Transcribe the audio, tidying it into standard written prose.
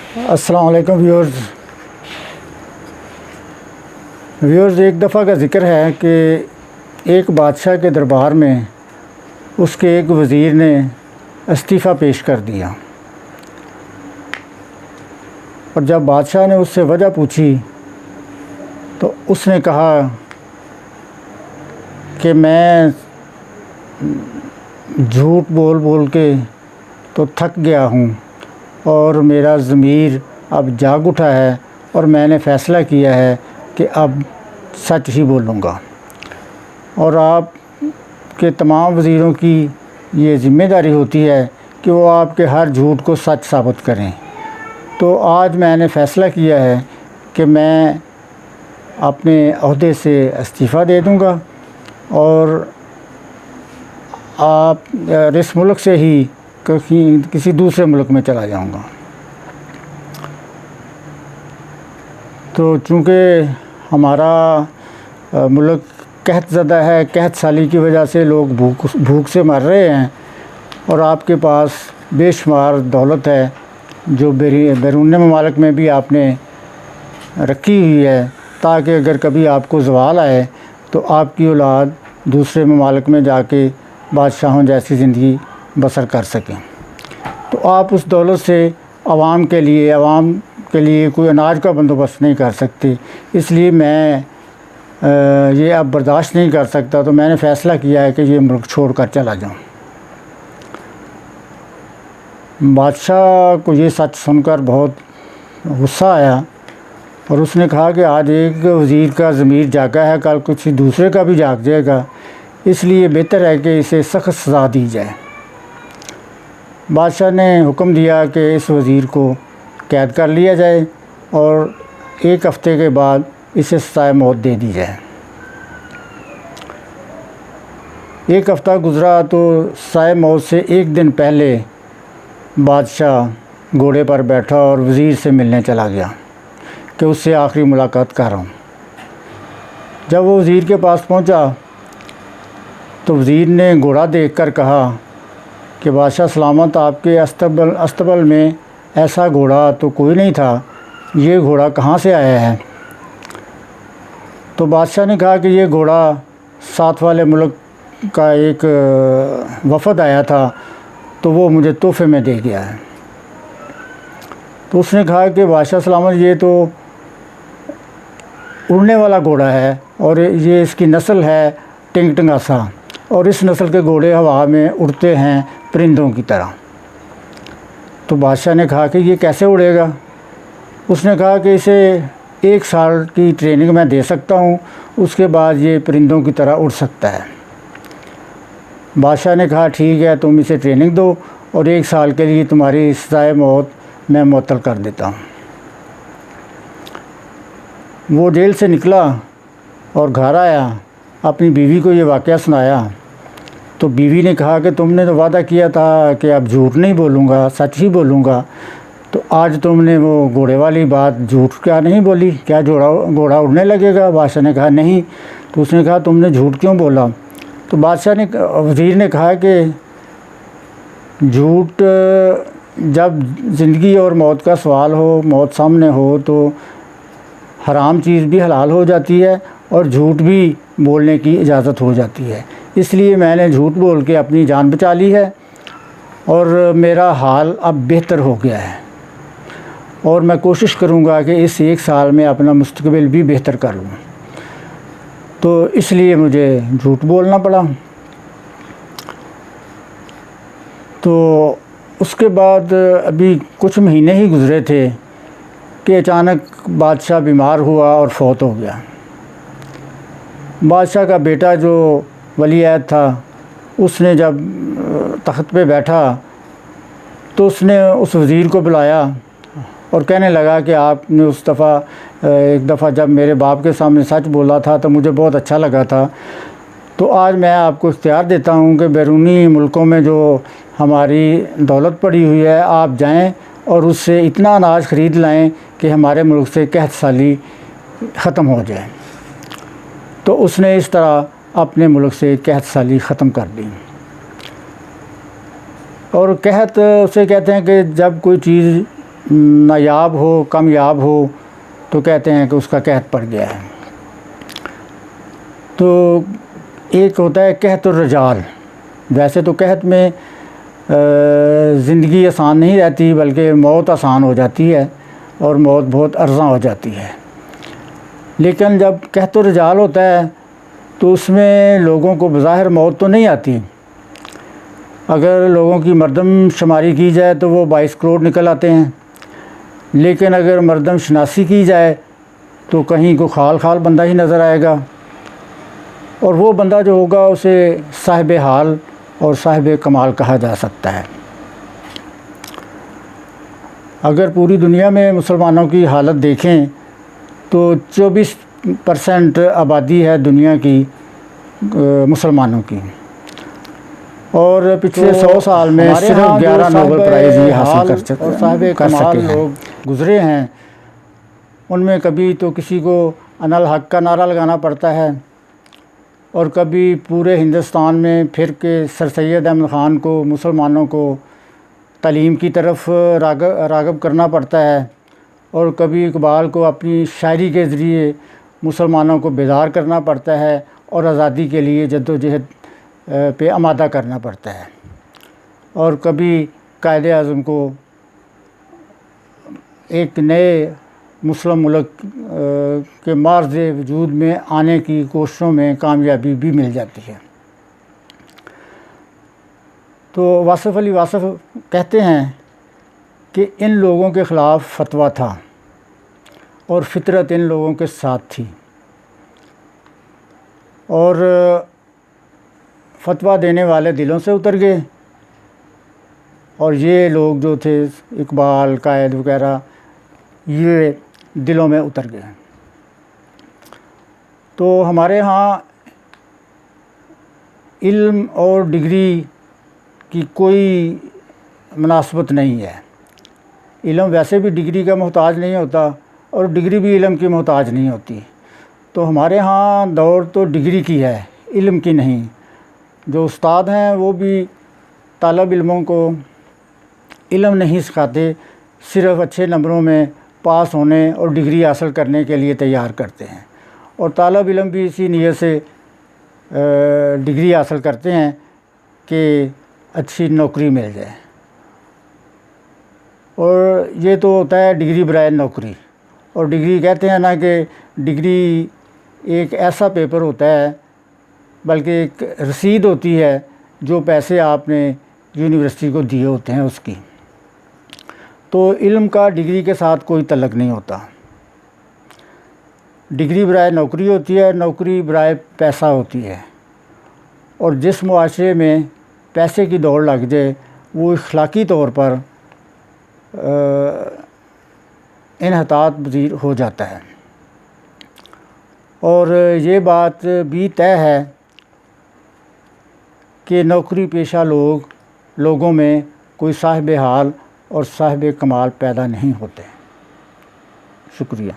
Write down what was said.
السلام علیکم ویورز، ایک دفعہ کا ذکر ہے کہ ایک بادشاہ کے دربار میں اس کے ایک وزیر نے استعفیٰ پیش کر دیا، اور جب بادشاہ نے اس سے وجہ پوچھی تو اس نے کہا کہ میں جھوٹ بول بول کے تو تھک گیا ہوں اور میرا ضمیر اب جاگ اٹھا ہے، اور میں نے فیصلہ کیا ہے کہ اب سچ ہی بولوں گا، اور آپ کے تمام وزیروں کی یہ ذمہ داری ہوتی ہے کہ وہ آپ کے ہر جھوٹ کو سچ ثابت کریں۔ تو آج میں نے فیصلہ کیا ہے کہ میں اپنے عہدے سے استعفیٰ دے دوں گا اور اس ملک سے ہی کسی دوسرے ملک میں چلا جاؤں گا۔ تو چونکہ ہمارا ملک قحط زدہ ہے، قحط سالی کی وجہ سے لوگ بھوک سے مر رہے ہیں، اور آپ کے پاس بے شمار دولت ہے جو بیرون ممالک میں بھی آپ نے رکھی ہوئی ہے، تاکہ اگر کبھی آپ کو زوال آئے تو آپ کی اولاد دوسرے ممالک میں جا کے بادشاہوں جیسی زندگی بسر کر سکیں۔ تو آپ اس دولت سے عوام کے لیے کوئی اناج کا بندوبست نہیں کر سکتے، اس لیے میں یہ اب برداشت نہیں کر سکتا۔ تو میں نے فیصلہ کیا ہے کہ یہ ملک چھوڑ کر چلا جاؤں۔ بادشاہ کو یہ سچ سن کر بہت غصہ آیا، اور اس نے کہا کہ آج ایک وزیر کا ضمیر جاگا ہے، کل کسی دوسرے کا بھی جاگ جائے گا، اس لیے بہتر ہے کہ اسے سخت سزا دی جائے۔ بادشاہ نے حکم دیا کہ اس وزیر کو قید کر لیا جائے اور 1 ہفتے کے بعد اسے سزائے موت دے دی جائے۔ 1 ہفتہ گزرا تو سزائے موت سے 1 دن پہلے بادشاہ گھوڑے پر بیٹھا اور وزیر سے ملنے چلا گیا کہ اس سے آخری ملاقات کر رہا ہوں۔ جب وہ وزیر کے پاس پہنچا تو وزیر نے گھوڑا دیکھ کر کہا کہ بادشاہ سلامت، آپ کے استبل میں ایسا گھوڑا تو کوئی نہیں تھا، یہ گھوڑا کہاں سے آیا ہے؟ تو بادشاہ نے کہا کہ یہ گھوڑا ساتھ والے ملک کا ایک وفد آیا تھا، تو وہ مجھے تحفے میں دے گیا ہے۔ تو اس نے کہا کہ بادشاہ سلامت، یہ تو اڑنے والا گھوڑا ہے، اور یہ اس کی نسل ہے ٹنگ ٹنگاسا، اور اس نسل کے گھوڑے ہوا میں اڑتے ہیں پرندوں کی طرح۔ تو بادشاہ نے کہا کہ یہ کیسے اڑے گا؟ اس نے کہا کہ اسے 1 سال کی ٹریننگ میں دے سکتا ہوں، اس کے بعد یہ پرندوں کی طرح اڑ سکتا ہے۔ بادشاہ نے کہا ٹھیک ہے، تم اسے ٹریننگ دو، اور 1 سال کے لیے تمہاری سزائے موت میں معطل کر دیتا ہوں۔ وہ جیل سے نکلا اور گھر آیا، اپنی بیوی کو یہ واقعہ سنایا۔ تو بیوی نے کہا کہ تم نے تو وعدہ کیا تھا کہ اب جھوٹ نہیں بولوں گا، سچ ہی بولوں گا، تو آج تم نے وہ گھوڑے والی بات جھوٹ کیا نہیں بولی؟ کیا گھوڑا اڑنے لگے گا؟ بادشاہ نے کہا نہیں۔ تو اس نے کہا تم نے جھوٹ کیوں بولا؟ تو وزیر نے کہا کہ جھوٹ جب زندگی اور موت کا سوال ہو، موت سامنے ہو، تو حرام چیز بھی حلال ہو جاتی ہے اور جھوٹ بھی بولنے کی اجازت ہو جاتی ہے، اس لیے میں نے جھوٹ بول کے اپنی جان بچا لی ہے، اور میرا حال اب بہتر ہو گیا ہے، اور میں کوشش کروں گا کہ اس 1 سال میں اپنا مستقبل بھی بہتر کر لوں، تو اس لیے مجھے جھوٹ بولنا پڑا۔ تو اس کے بعد ابھی کچھ مہینے ہی گزرے تھے کہ اچانک بادشاہ بیمار ہوا اور فوت ہو گیا۔ بادشاہ کا بیٹا جو ولی عہد تھا، اس نے جب تخت پہ بیٹھا تو اس نے اس وزیر کو بلایا اور کہنے لگا کہ آپ نے ایک دفعہ جب میرے باپ کے سامنے سچ بولا تھا تو مجھے بہت اچھا لگا تھا، تو آج میں آپ کو اختیار دیتا ہوں کہ بیرونی ملکوں میں جو ہماری دولت پڑی ہوئی ہے، آپ جائیں اور اس سے اتنا اناج خرید لائیں کہ ہمارے ملک سے قحط سالی ختم ہو جائے۔ تو اس نے اس طرح اپنے ملک سے قحط سالی ختم کر دی۔ اور قحط اسے کہتے ہیں کہ جب کوئی چیز نایاب ہو کامیاب ہو تو کہتے ہیں کہ اس کا قحط پڑ گیا ہے۔ تو ایک ہوتا ہے قحط الرجال، ویسے تو قحط میں زندگی آسان نہیں رہتی بلکہ موت آسان ہو جاتی ہے اور موت بہت ارزاں ہو جاتی ہے، لیکن جب قحط الرجال ہوتا ہے تو اس میں لوگوں کو بظاہر موت تو نہیں آتی، اگر لوگوں کی مردم شماری کی جائے تو وہ 22 کروڑ نکل آتے ہیں، لیکن اگر مردم شناسی کی جائے تو کہیں کو خال خال بندہ ہی نظر آئے گا، اور وہ بندہ جو ہوگا اسے صاحب حال اور صاحب کمال کہا جا سکتا ہے۔ اگر پوری دنیا میں مسلمانوں کی حالت دیکھیں تو 24% آبادی ہے دنیا کی مسلمانوں کی، اور پچھلے 100 سال میں صرف 11 نوبل پرائز یہ حاصل کر سکے لوگ گزرے ہیں، ان میں کبھی تو کسی کو انا الحق کا نعرہ لگانا پڑتا ہے، اور کبھی پورے ہندوستان میں پھر کے سر سید احمد خان کو مسلمانوں کو تعلیم کی طرف راغب کرنا پڑتا ہے، اور کبھی اقبال کو اپنی شاعری کے ذریعے مسلمانوں کو بیدار کرنا پڑتا ہے اور آزادی کے لیے جد و جہد پہ آمادہ کرنا پڑتا ہے، اور کبھی قائد اعظم کو ایک نئے مسلم ملک کے معرض وجود میں آنے کی کوششوں میں کامیابی بھی مل جاتی ہے۔ تو واصف علی واصف کہتے ہیں کہ ان لوگوں کے خلاف فتویٰ تھا اور فطرت ان لوگوں کے ساتھ تھی، اور فتویٰ دینے والے دلوں سے اتر گئے، اور یہ لوگ جو تھے اقبال قائد وغیرہ یہ دلوں میں اتر گئے۔ تو ہمارے ہاں علم اور ڈگری کی کوئی مناسبت نہیں ہے، علم ویسے بھی ڈگری کا محتاج نہیں ہوتا اور ڈگری بھی علم کی محتاج نہیں ہوتی، تو ہمارے ہاں دور تو ڈگری کی ہے، علم کی نہیں۔ جو استاد ہیں وہ بھی طالب علموں کو علم نہیں سکھاتے، صرف اچھے نمبروں میں پاس ہونے اور ڈگری حاصل کرنے کے لیے تیار کرتے ہیں، اور طالب علم بھی اسی نیت سے ڈگری حاصل کرتے ہیں کہ اچھی نوکری مل جائے، اور یہ تو ہوتا ہے ڈگری برائے نوکری، اور ڈگری کہتے ہیں نا کہ ڈگری ایک ایسا پیپر ہوتا ہے بلکہ ایک رسید ہوتی ہے جو پیسے آپ نے یونیورسٹی کو دیے ہوتے ہیں اس کی، تو علم کا ڈگری کے ساتھ کوئی تعلق نہیں ہوتا۔ ڈگری برائے نوکری ہوتی ہے، نوکری برائے پیسہ ہوتی ہے، اور جس معاشرے میں پیسے کی دوڑ لگ جائے وہ اخلاقی طور پر انحطاط پذیر ہو جاتا ہے، اور یہ بات بھی طے ہے کہ نوکری پیشہ لوگوں میں کوئی صاحب حال اور صاحب کمال پیدا نہیں ہوتے۔ شکریہ۔